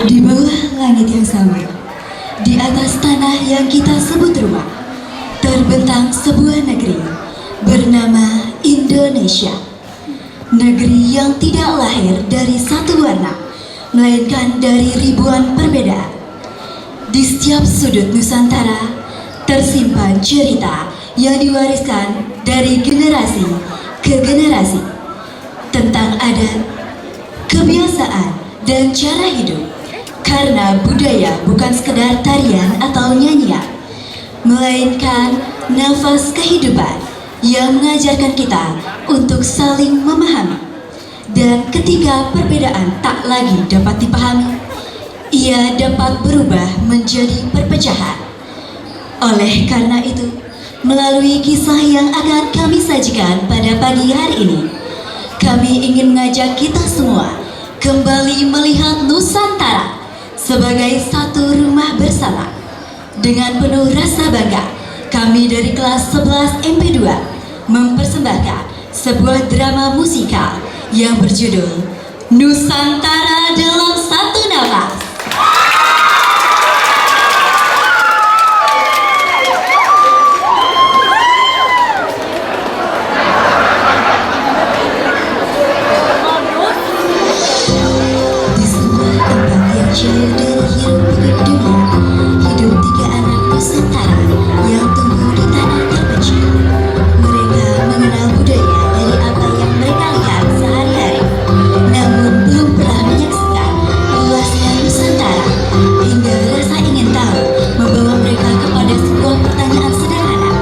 Di bawah langit yang sama, di atas tanah yang kita sebut rumah, terbentang sebuah negeri bernama Indonesia. Negeri yang tidak lahir dari satu warna, melainkan dari ribuan perbedaan. Di setiap sudut Nusantara tersimpan cerita yang diwariskan dari generasi ke generasi tentang adat, kebiasaan, dan cara hidup. Karena budaya bukan sekedar tarian atau nyanyian, melainkan nafas kehidupan yang mengajarkan kita untuk saling memahami. Dan ketika perbedaan tak lagi dapat dipahami, ia dapat berubah menjadi perpecahan. Oleh karena itu, melalui kisah yang akan kami sajikan pada pagi hari ini, kami ingin mengajak kita semua kembali melihat Nusantara sebagai satu rumah bersama. Dengan penuh rasa bangga, kami dari kelas 11 MP2 mempersembahkan sebuah drama musikal yang berjudul Nusantara dalam Satu Nafas. Jauh dari hiruk pikuk dunia, hidup tiga anak Nusantara yang tumbuh di tanah terpencil. Mereka mengenal budaya dari apa yang mereka lihat sehari-hari, namun belum pernah menyaksikan luasnya Nusantara, hingga rasa ingin tahu membawa mereka kepada sebuah pertanyaan sederhana: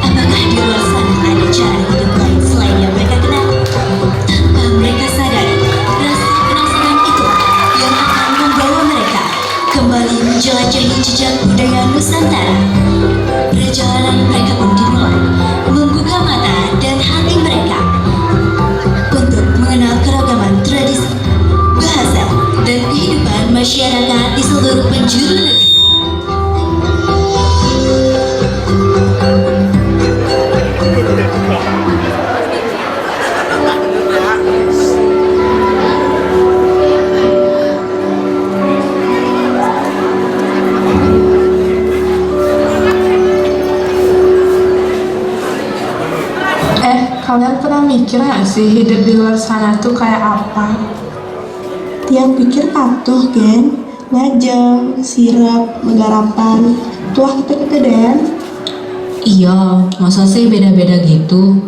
apakah di luar sana ada cara hidup lain selain yang mereka kenal? Tanpa mereka sadari, rasa penasaran itulah yang akan membawa mereka kembali menjelajahi jejak budaya Nusantara. Perjalanan mereka pun dimulai, membuka mata dan hati mereka untuk mengenal keragaman tradisi, bahasa, dan kehidupan masyarakat di seluruh penjuru negeri. Kalian pernah mikir gak sih hidup di luar sana tuh kayak apa? Tiap pikir patuh, Gen. Ngajeng, sirap, menggarapan. Tuah kita Den. Iya, masa sih beda-beda gitu?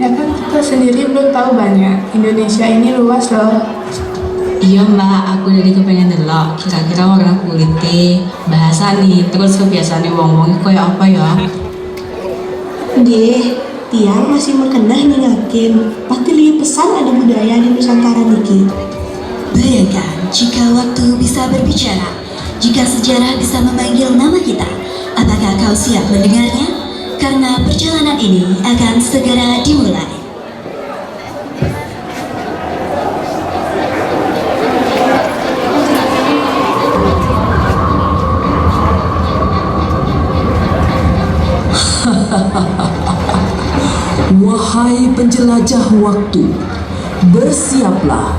Ya kan kita sendiri belum tahu banyak. Indonesia ini luas loh. Iya mbak, aku jadi kepengen delok. Kira-kira warna kulitnya, bahasa nih, terus kebiasaan wong-wong kayak apa ya? Deh, tiang masih mengenah nih yakin. Pasti lihat pesan ada budaya di Nusantara niki. Bayangkan jika waktu bisa berbicara, jika sejarah bisa memanggil nama kita. Apakah kau siap mendengarnya? Karena perjalanan ini akan segera dimulai. Wahai penjelajah waktu, bersiaplah,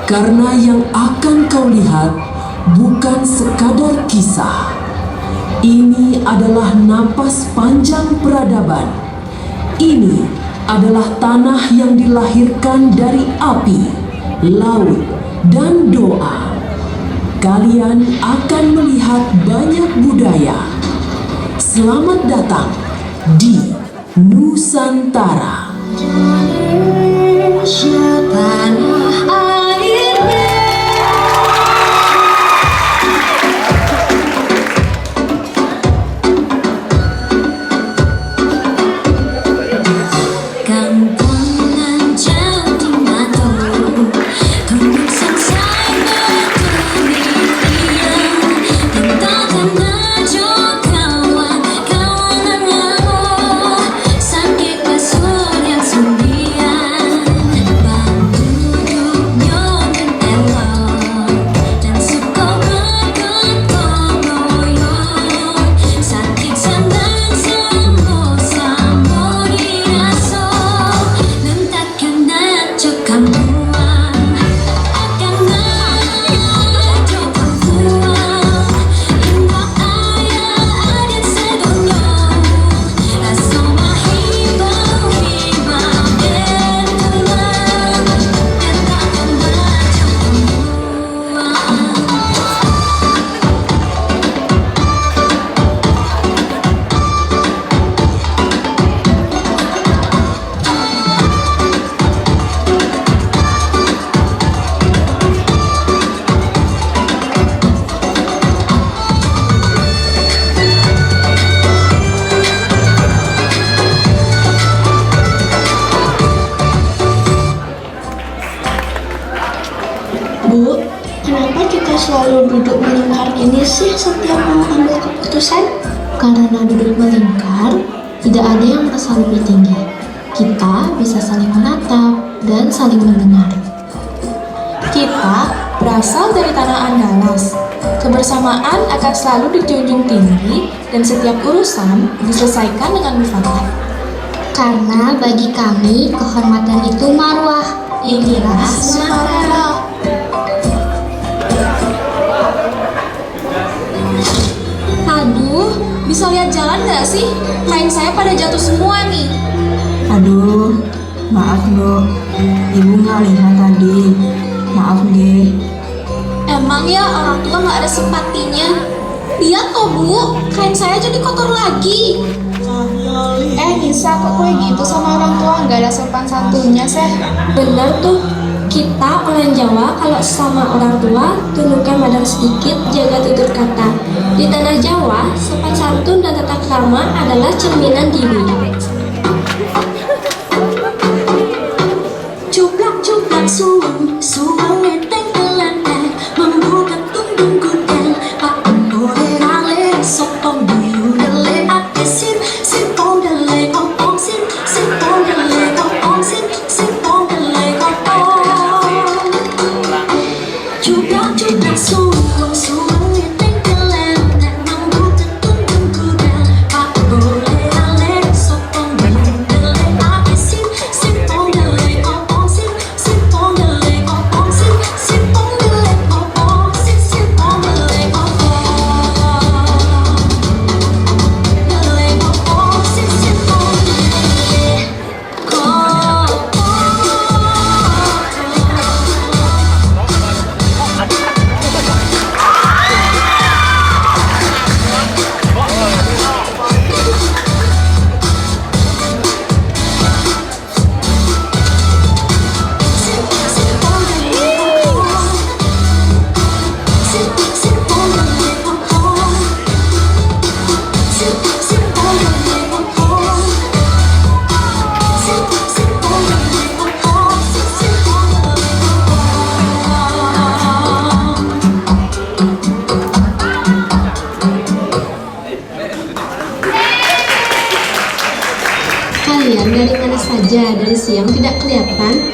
karena yang akan kau lihat bukan sekadar kisah. Ini adalah napas panjang peradaban. Ini adalah tanah yang dilahirkan dari api, laut, dan doa. Kalian akan melihat banyak budaya. Selamat datang di Nusantara. Indonesia tanah airnya. Kampungan jauh di mata, tumbuh sangsai berkeliling, tentang najo kawan kawanan laut, sakit kasur yang sundian, bantu duduk melingkar ini sih setiap mau ambil keputusan? Karena duduk melingkar, tidak ada yang merasa lebih tinggi. Kita bisa saling menatap dan saling mendengar. Kita berasal dari tanah Andalas. Kebersamaan akan selalu dijunjung tinggi dan setiap urusan diselesaikan dengan mufakat. Karena bagi kami, kehormatan itu marwah. Inilah Nusantara. Aduh, bisa lihat jalan nggak sih? Kain saya pada jatuh semua nih. Aduh, maaf Dok, Ibu nggak lihat tadi. Maaf deh. Emang ya orang tua nggak ada simpatinya. Lihat toh Bu, kain saya jadi kotor lagi. Nisa, kok kayak gitu sama orang tua? Nggak ada sopan santunnya, Seh. Bener tuh, kita orang Jawa kalau sama orang tua tundukkan badan sedikit, jaga tutur kata. Di tanah Jawa, sopan santun dan tata krama adalah cerminan diri. Cuplak suwung, suwung eteng telantar membuka tunggung kudan. Pak boleh rale sopong biru dele apisin, sipong dele kopong sin, sipong dele kopong sin, sipong dele kopong. Cuplak suwung, suwung eteng telantar membuka tunggung kudan. Pak boleh rale sopong biru dele apisin, sipong dele kopong sin. Kalian dari mana saja? Dari siang tidak kelihatan?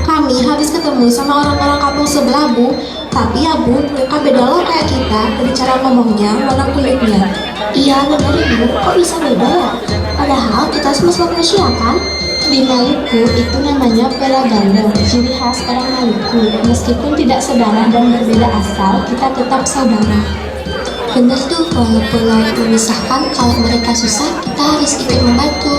Kami habis ketemu sama orang-orang kampung sebelah, Bu. Tapi ya Bu, mereka beda loh kayak kita. Dari cara ngomongnya, warna kulitnya. Iya benar Ibu, kok bisa beda ya? Padahal kita sama-sama manusia kan? Di Maluku itu namanya pela ganda, ciri khas orang Maluku. Meskipun tidak sedarah dan berbeda asal, kita tetap saudara. Bener tuh, walaupun laut memisahkan, kalau mereka susah, kita harus ikut membantu.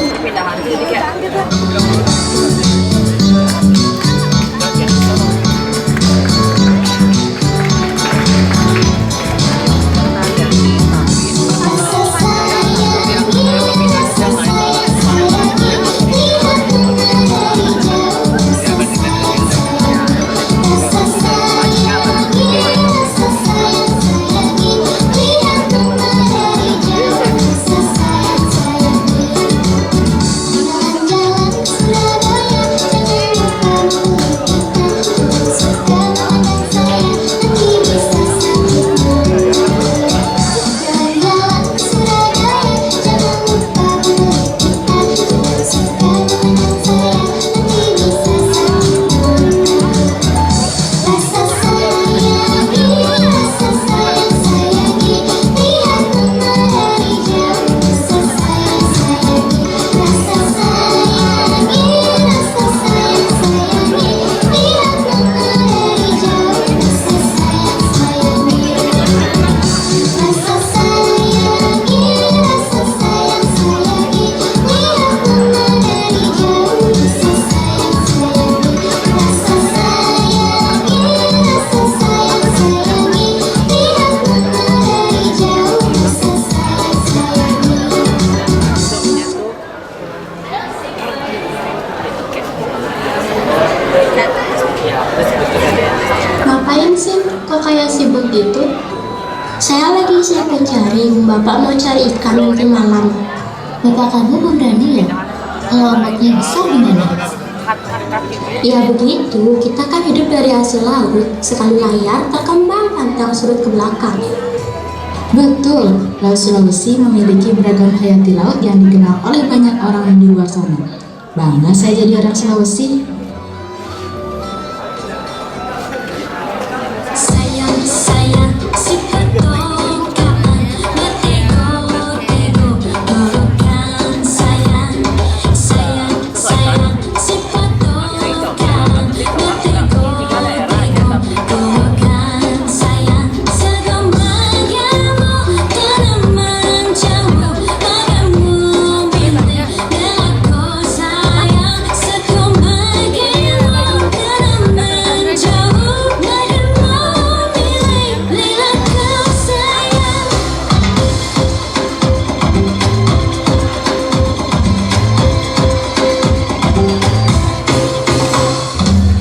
Ngapain sih kok kayak sibuk gitu? Saya lagi siap mencari, Bapak mau cari ikan nanti malam. Bapak kamu pemberani ya? Kalau ombaknya besar gimana? Ya begitu, kita kan hidup dari hasil laut. Sekali layar, terkembang pantang surut ke belakang. Betul, Laut Sulawesi memiliki beragam hayati laut yang dikenal oleh banyak orang di luar sana. Bangga saya jadi orang Sulawesi. Sayang, sayang, si pertokaan bertego-tego pelukan sayang. Sayang, sayang, si pertokaan bertego-tego pelukan sayang. Segambayamu tanaman jauh padamu milik delaku sayang. Segambayamu tanaman jauh padamu milik delaku sayang.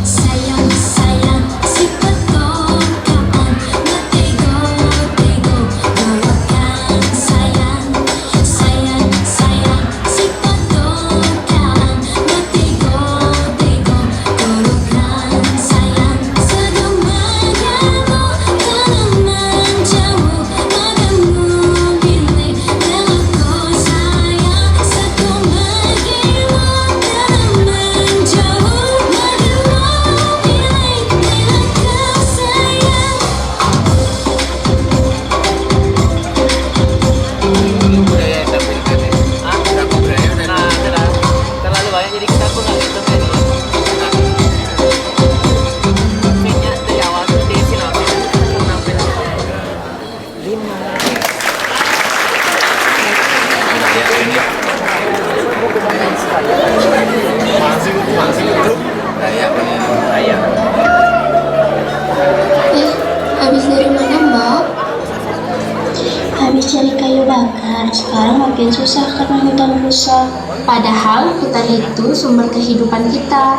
Sayang, sayang, si pertokaan bertego-tego pelukan sayang. Sayang, sayang, si pertokaan bertego-tego pelukan sayang. Segambayamu tanaman jauh padamu milik delaku sayang. Segambayamu tanaman jauh padamu milik delaku sayang. Budaya yang tampilkan ya. Berapa budaya udah terlalu banyak jadi kita pun nggak gitu kan. Kayaknya dari awal tuh di sinopsis itu kita penampilan 5. Masih itu raya raya. Habis dari mana, Mbak? Habis cari kayu bakar, sekarang makin susah karena hutan rusak. Padahal hutan itu sumber kehidupan kita.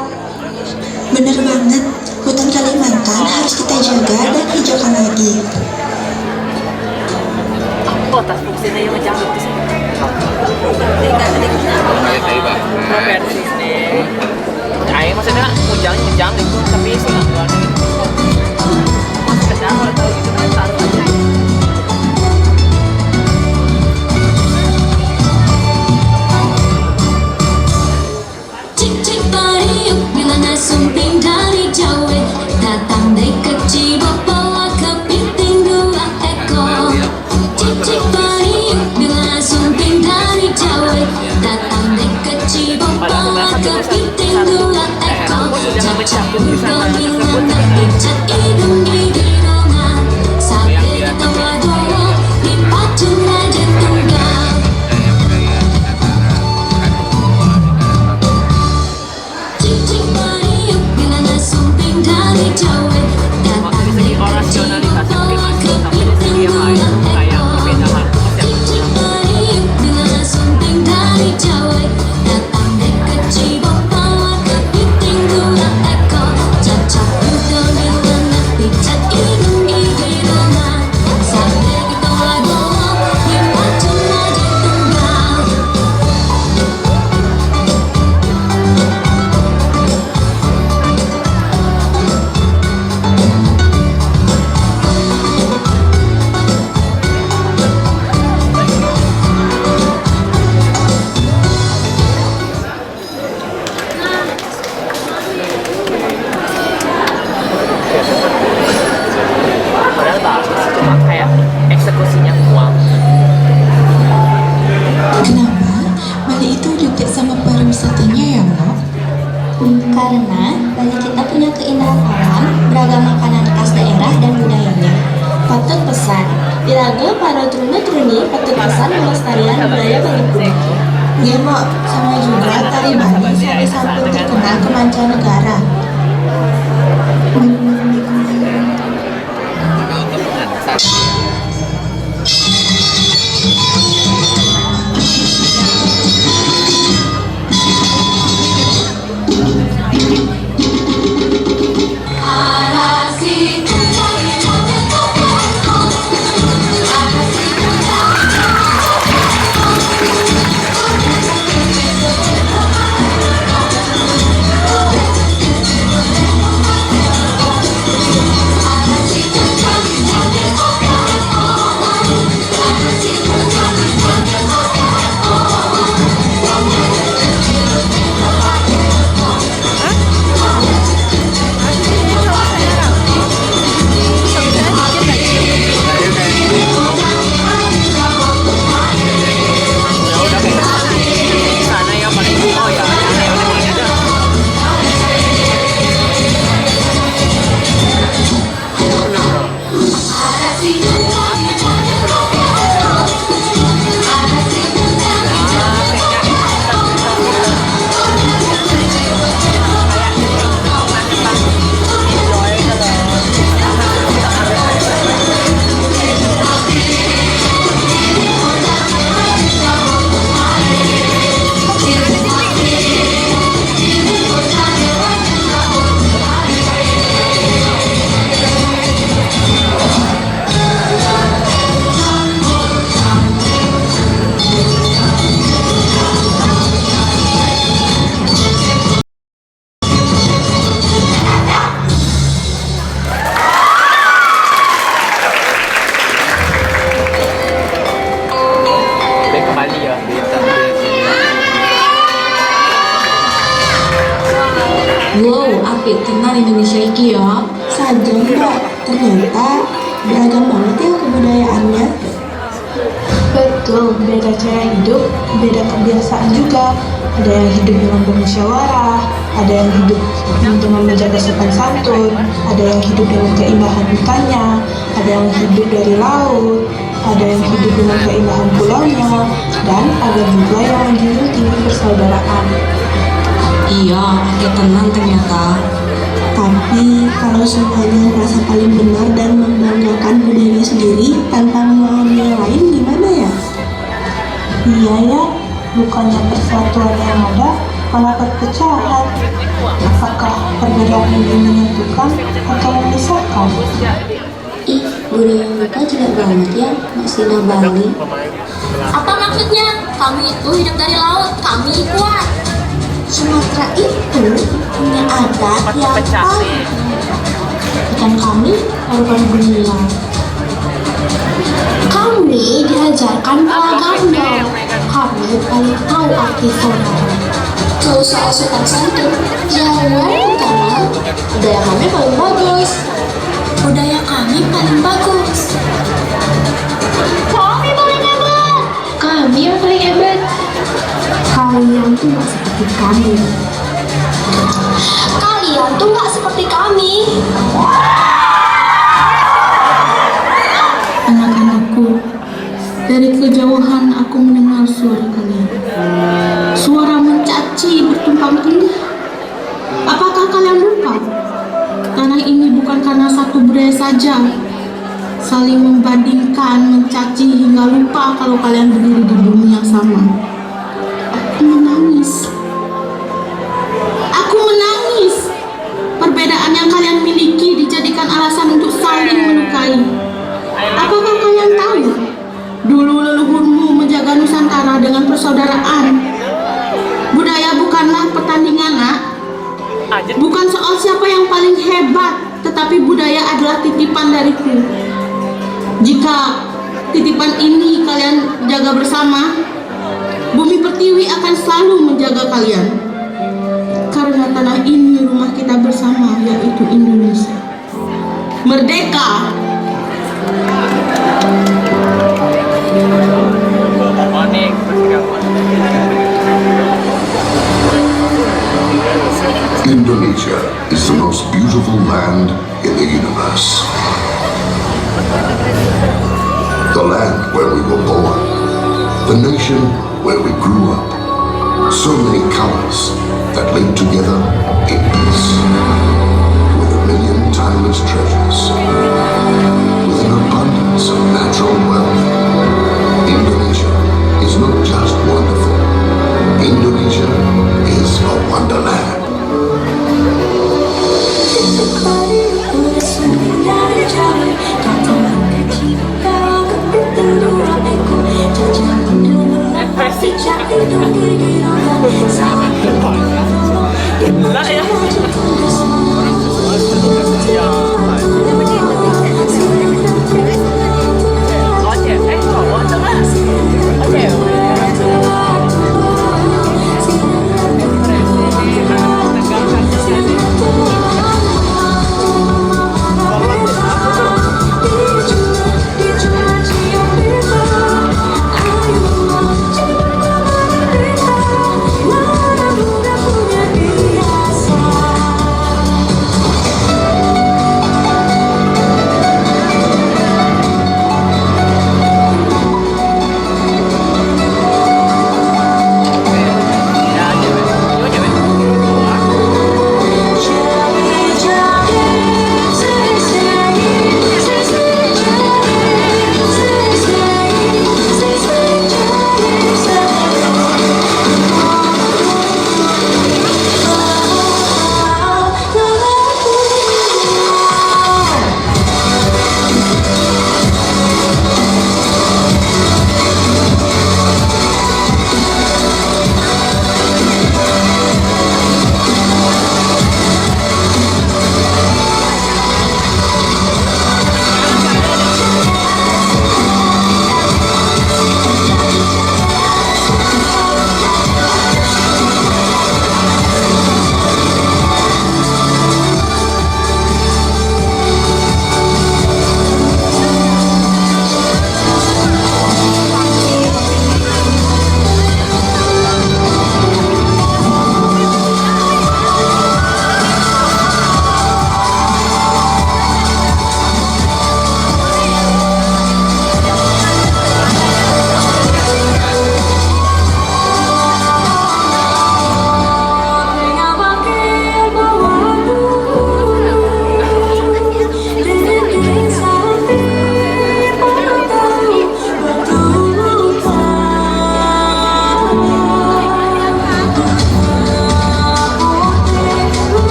Bener banget, hutan Kalimantan harus kita jaga dan hijaukan lagi. Aku atas fungsinya yang macam itu sih. Properti ini. Ayo maksudnya ujang itu tapi sih nggak keluar dari itu. Masih kenal kalau tahu gitu kan taruh aja. Cik-cik pariuk bila nasumping dari Jawa datang dekat Cibok bawa kepiting 2 ekor. Cik-cik pariuk bila nasumping dari Jawa datang dekat Cibok bawa kepiting 2 ekor. Campur dominan berpijak hidung di girongan sampai ketawa doa dipacu raja tunggal. Cik-cik pariuk bila nasumping dari Jawa datang dekat Cibok bawa kepiting 2 ekor. Cik-cik pariuk bila nasumping dari Jawa datang dekat Cibok bawa kepiting 2 ekor. Cacap udang di mana pijat hidung di girongan sampai ketawa doa dipacu raja tunggal. Padahal bagus cuma kayak eksekusinya kurang. Kenapa? Bali itu dekat sama pariwisatanya ya, Mbak? Karena Bali kita punya keindahan alam, beragam makanan khas daerah dan budayanya. Patut pesan, diraga para trune-truni patut pesan melestarikan budaya Bali kuno. Ya, Mbak. Sama juga tari Bali sampai sampun terkenal ke mancanegara. apik tenan Indonesia iki ya. Saja Mbak, ternyata beragam banget ya kebudayaannya. Betul, beda cara hidup, beda kebiasaan juga. Ada yang hidup dengan bermusyawarah, ada yang hidup dengan menjaga sopan santun, ada yang hidup dengan keindahan hutannya, ada yang hidup dari laut, ada yang hidup dengan keindahan pulaunya, dan ada juga yang menjunjung tinggi persaudaraan. Iya, apik tenan ternyata. Tapi kalau semuanya merasa paling benar dan membanggakan budayanya sendiri tanpa memahami yang lain gimana ya? Iya ya, bukannya persatuan yang ada, malah perpecahan. Apakah perbedaan ini menyatukan atau memisahkan? Ih, budaya kita jelek banget ya, Mbak Sina Bali. Apa maksudnya? Kami itu hidup dari laut, kami kuat. Sumatera itu punya adat yang paling, Dan kami baru bilang. Kami diajarkan propaganda. Kami paling tahu arti saudara. Kalau soal sopan santun, jangan karena budaya kami paling bagus. Budaya kami paling bagus. Kami paling hebat. Kami yang paling hebat. kalian tuh nggak seperti kami. Kalian tuh nggak seperti kami. Anak-anakku, dari kejauhan aku mendengar suara kalian. Suara mencaci bertumpang tindih. Apakah kalian lupa? Tanah ini bukan karena satu budaya saja. Saling membandingkan, mencaci hingga lupa kalau kalian berdiri di bumi yang sama. Aku menangis. Aku menangis. Perbedaan yang kalian miliki dijadikan alasan untuk saling melukai. Apakah kalian tahu? Dulu leluhurmu menjaga Nusantara dengan persaudaraan. Budaya bukanlah pertandingan, nak. Bukan soal siapa yang paling hebat, tetapi budaya adalah titipan dariku. Jika titipan ini kalian jaga bersama, bumi pertiwi akan selalu menjaga kalian. Karena tanah ini rumah kita bersama, yaitu Indonesia. Merdeka! Indonesia is the most beautiful land in the universe. The land where we were born, the nation where we grew up. So many colors that live together in peace. With a million timeless treasures, with an abundance of natural wealth. Indonesia is not just wonderful. Indonesia is a wonderland.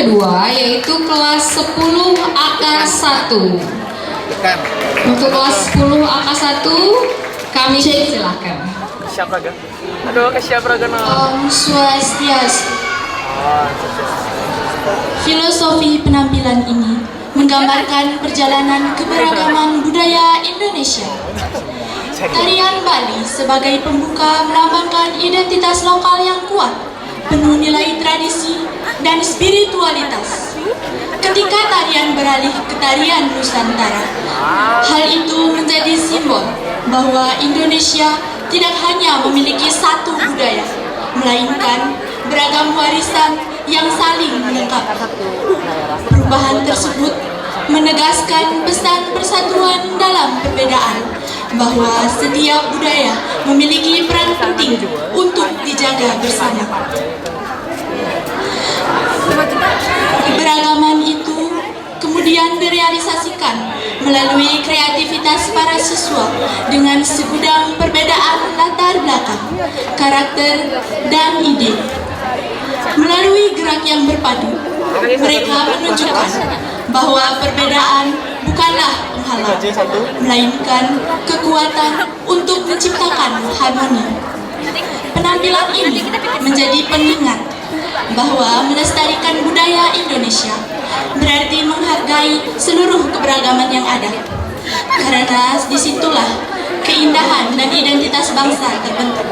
kedua yaitu kelas 10 AK1. Untuk kelas 10 AK1 kami silakan. Siapa Raga? Aduh, ke siapa Raga? Om Swastiastu. Filosofi penampilan ini menggambarkan perjalanan keberagaman budaya Indonesia. Tarian Bali sebagai pembuka melambangkan identitas lokal yang kuat, penuh nilai tradisi dan spiritualitas. Ketika tarian beralih ke tarian Nusantara, hal itu menjadi simbol bahwa Indonesia tidak hanya memiliki satu budaya, melainkan beragam warisan yang saling melengkapi. Perubahan tersebut menegaskan pesan persatuan dalam perbedaan, bahwa setiap budaya memiliki peran penting untuk dijaga bersama. Keberagaman itu kemudian direalisasikan melalui kreativitas para siswa dengan segudang perbedaan latar belakang, karakter, dan ide. Melalui gerak yang berpadu, mereka menunjukkan bahwa perbedaan bukanlah penghalang, melainkan kekuatan untuk menciptakan harmoni. Penampilan ini menjadi pengingat bahwa melestarikan budaya Indonesia berarti menghargai seluruh keberagaman yang ada, karena disitulah keindahan dan identitas bangsa terbentuk.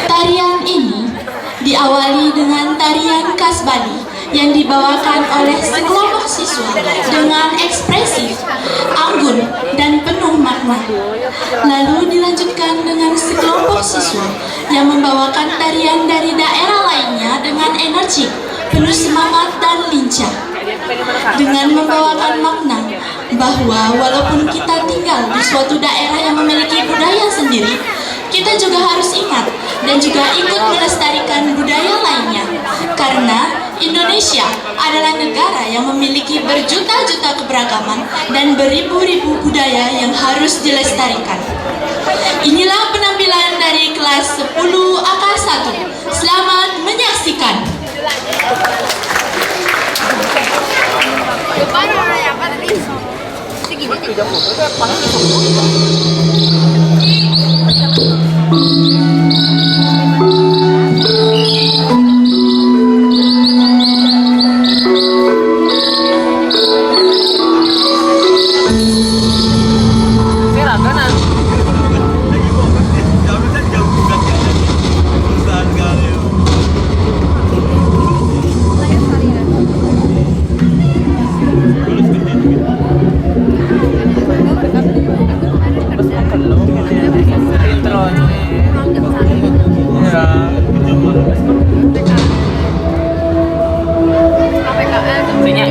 Tarian ini diawali dengan tarian khas Bali yang dibawakan oleh sekelompok siswa dengan ekspresif, anggun, dan penuh makna. Lalu dilanjutkan dengan sekelompok siswa yang membawakan tarian dari daerah lainnya dengan energi, penuh semangat dan lincah. Dengan membawakan makna bahwa walaupun kita tinggal di suatu daerah yang memiliki budaya sendiri, kita juga harus ingat dan juga ikut melestarikan budaya lainnya, karena Indonesia adalah negara yang memiliki berjuta-juta keberagaman dan beribu-ribu budaya yang harus dilestarikan. Inilah penampilan dari kelas 10 AK1. Selamat menyaksikan.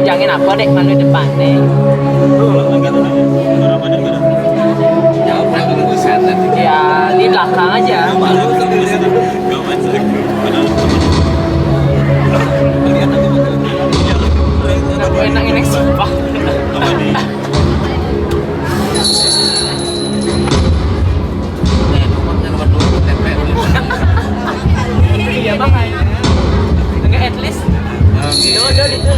Jangan apa dek malu depan deh. Ya di belakang aja. Enak-enak sumpah. Iya makanya. Enggak at least. Dodo itu.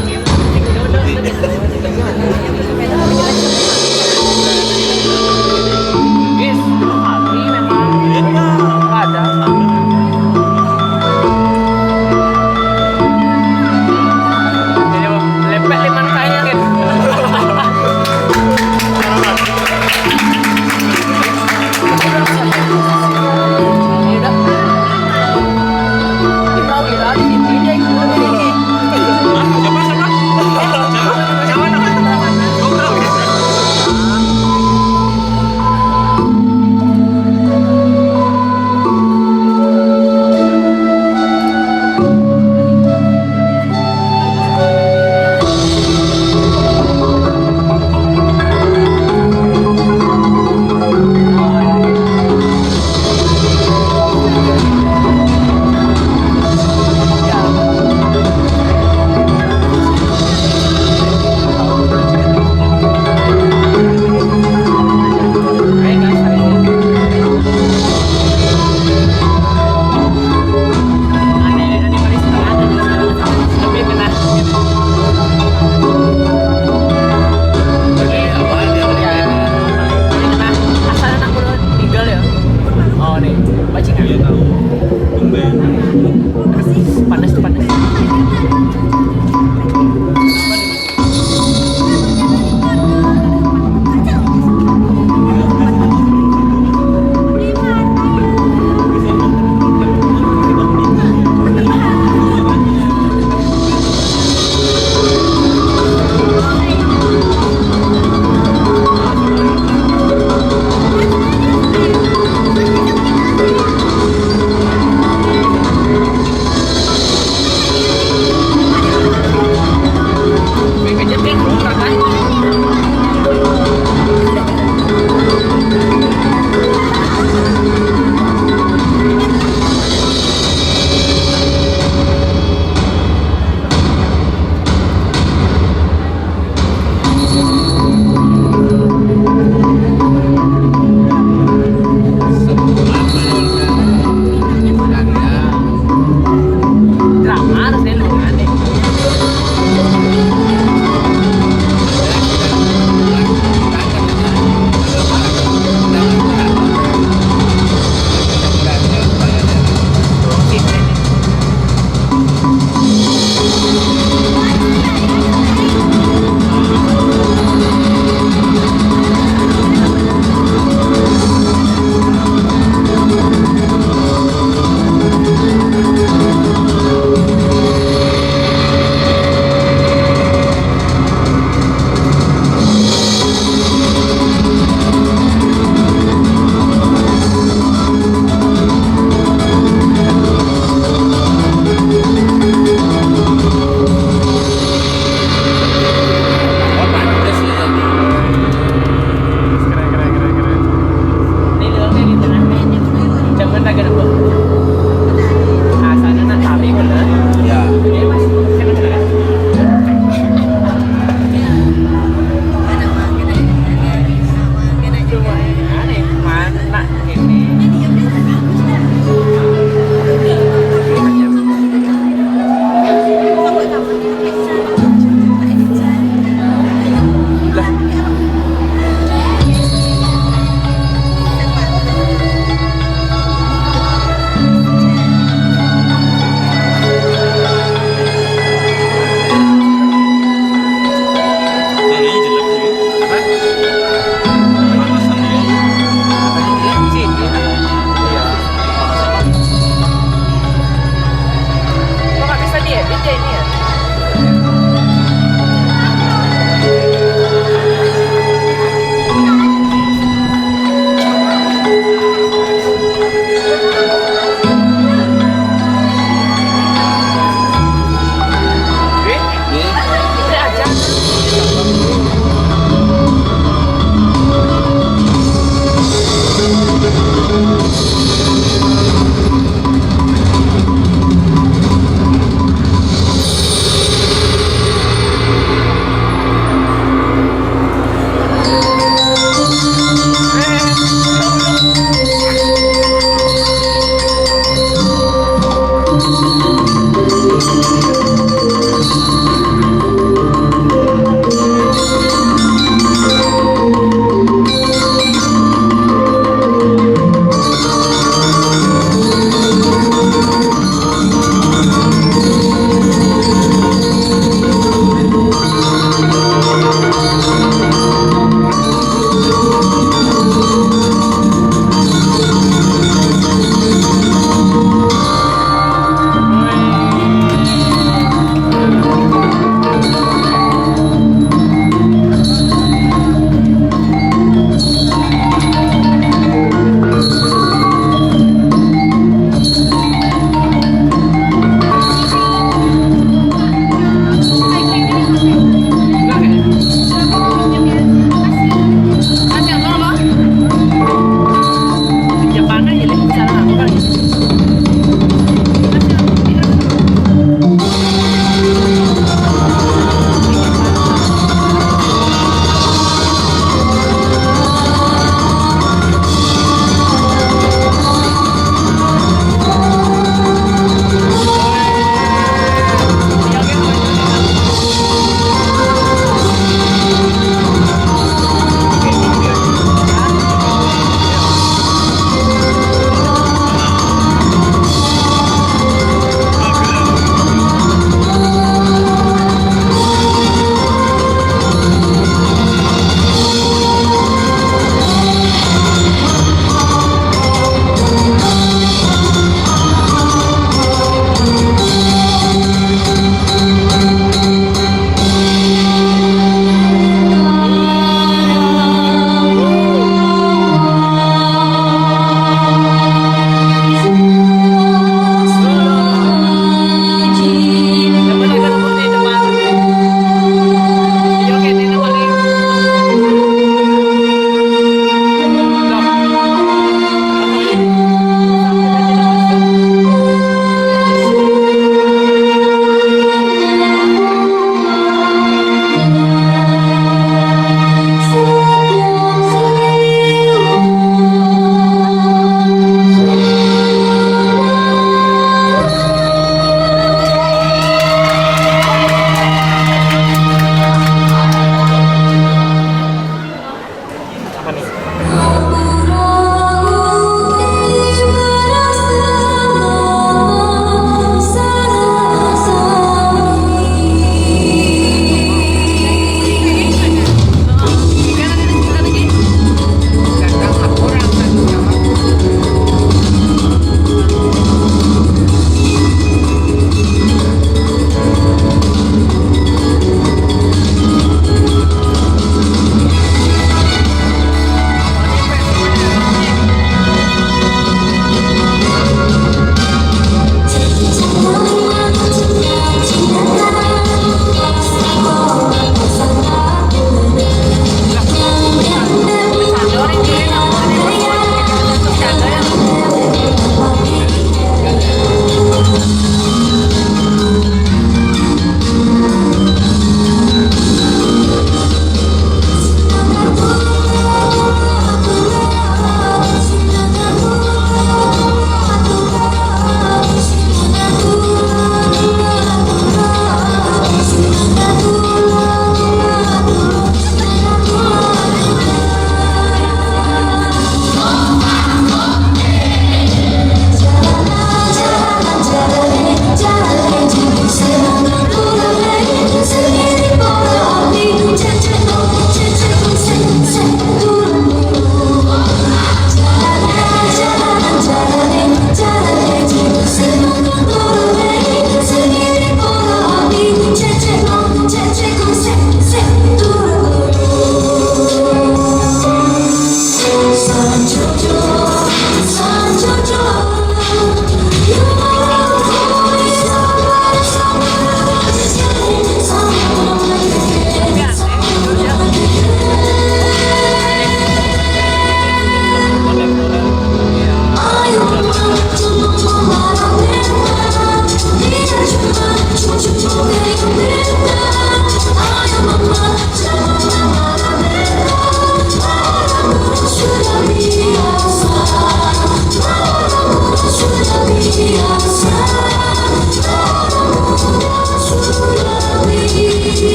Panas tuh panas.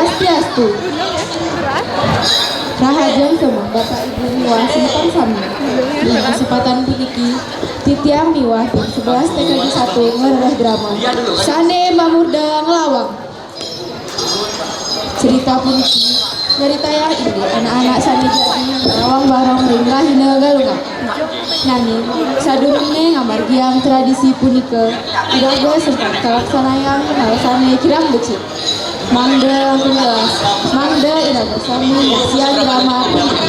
Swastiastu. Rahajeng semua Bapak Ibu miwah simpang sami. Di kesempatan puniki titiang miwah tim 11 TKJ 1 ngereh drama Sane Mamurda ngelawang. Cerita puniki dari tayang ini anak-anak Sane jadi ngelawang bareng ring rahina galungan. Nani sadurunge ngamargiang tradisi punika iraga sempat kalaksanayang hal Sane kirang becik. Mangda langkung gelas, Mangda iraga sami nyaksian drama puniki.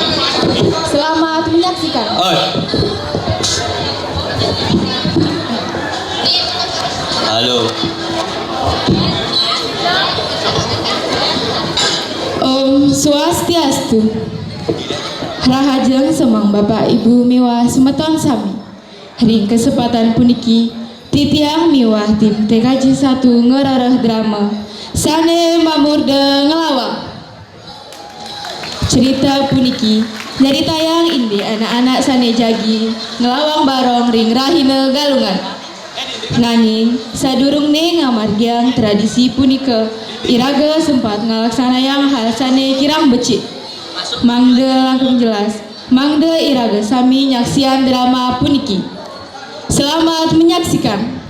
Selamat menyaksikan. Halo. Om Swastiastu. Rahajeng semang Bapak Ibu miwah semeton sami. Ring kesempatan puniki titiang miwah tim TKJ 1 ngerareh drama Sane Mamurda ngelawang. Cerita puniki dari tayang indi anak-anak Sane Jagi ngelawang barong ring rahina galungan. Nanging sadurungne ngamargiang tradisi punika iraga sempat ngalaksanayang hal Sane kirang becik. Mangda langkung jelas, Mangda iraga sami nyaksian drama puniki. Selamat menyaksikan.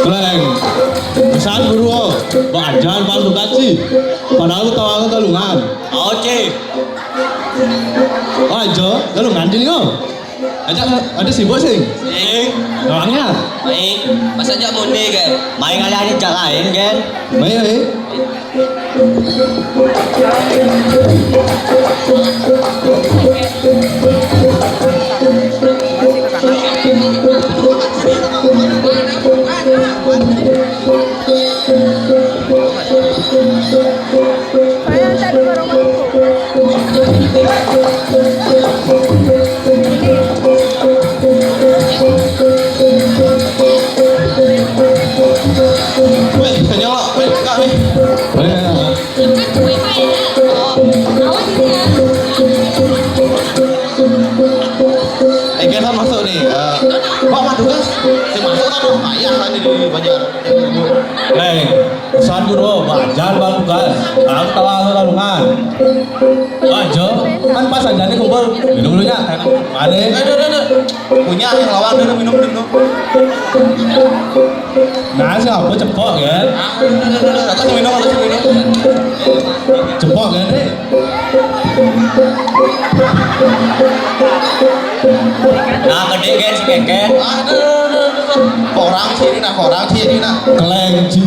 Kleng, pesan buru, jangan palsu kasih. Padahal aku tahu aku galungan. Oke. Aja, galungan jadi kau. Ada sibuk sih. Orangnya. Baik, masa aja mundi kan? Main kali ajak lain kan? Main. Kita masuk nih. Pak Madugas, saya masuk kan ayah kan di Banjar. Pesan guru, jangan Madugas. Aku tahu aku galungan. Aja, kan pas aja nih kumpul minum dulunya. Ada. Punya yang lawang dulu minum. Nah, siapa cepok kan? Atas minum. Cepok kan deh. Nah, gede kan si keket. orang sini nak, orang sini nak. Kelenci.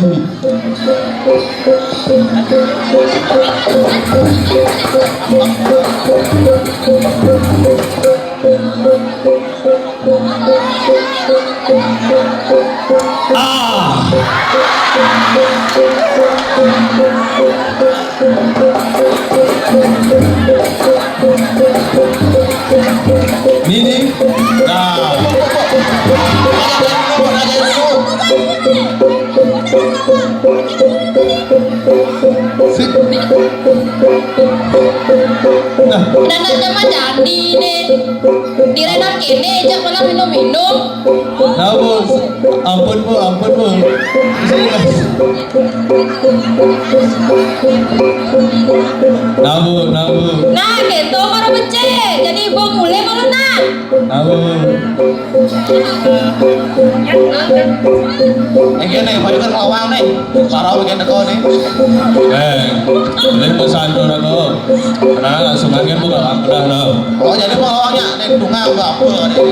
Nini, nah. Dananya mah jadi nih. Direnak ini aja malah minum-minum. Nah bu, ampun bu, ampun bu. Nah bu, nah bu. Nah gitu baru becek. Jadi bawa mulai malu nak. Nah bu. Ini baju kan lawang nih. Sarau bikin teko nih. Ini pesan tuh aku. Karena langsung angin buka udah no. Oh jadi mau lawangnya nih tunga enggak apa nih.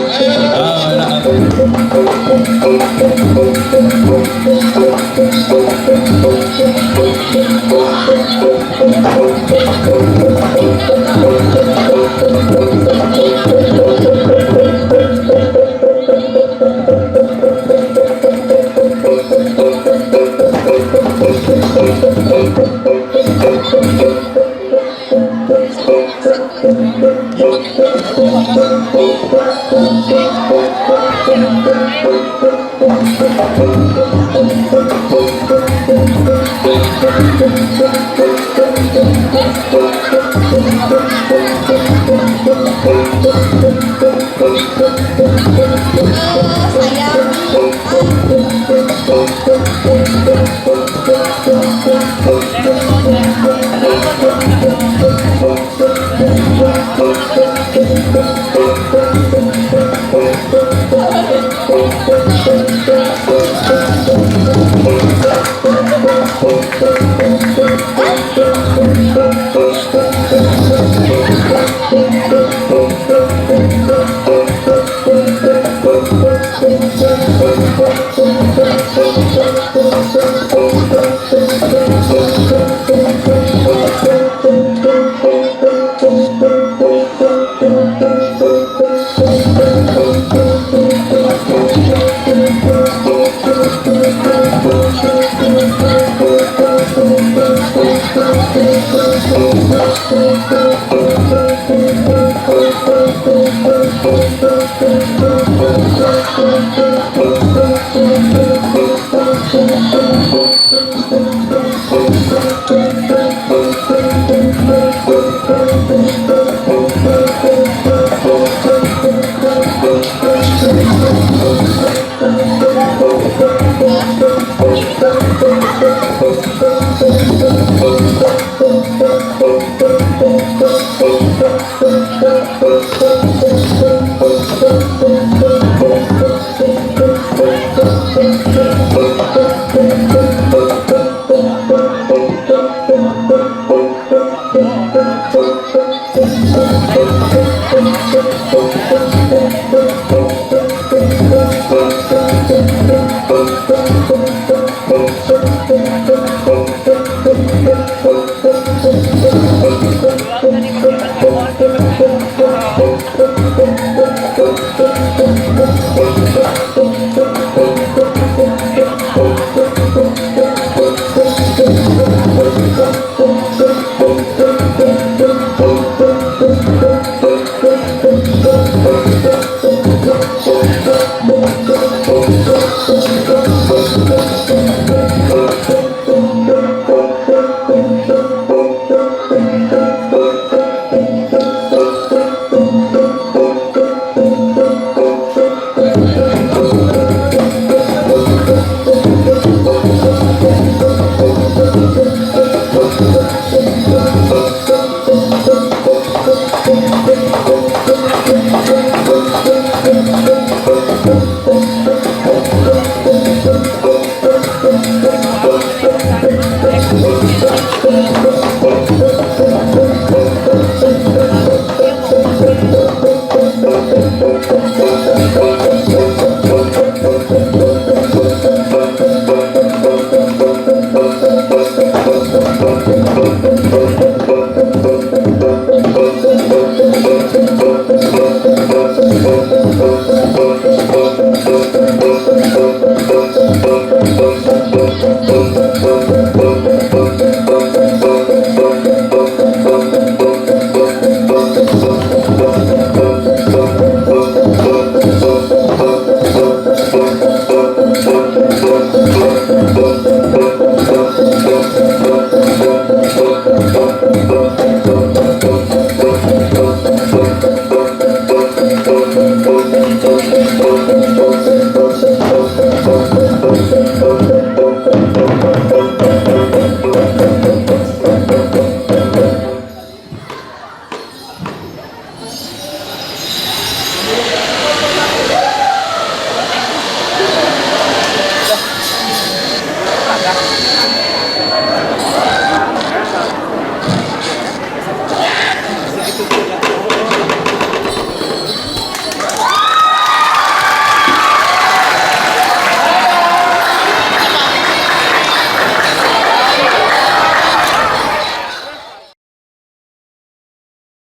Thank you.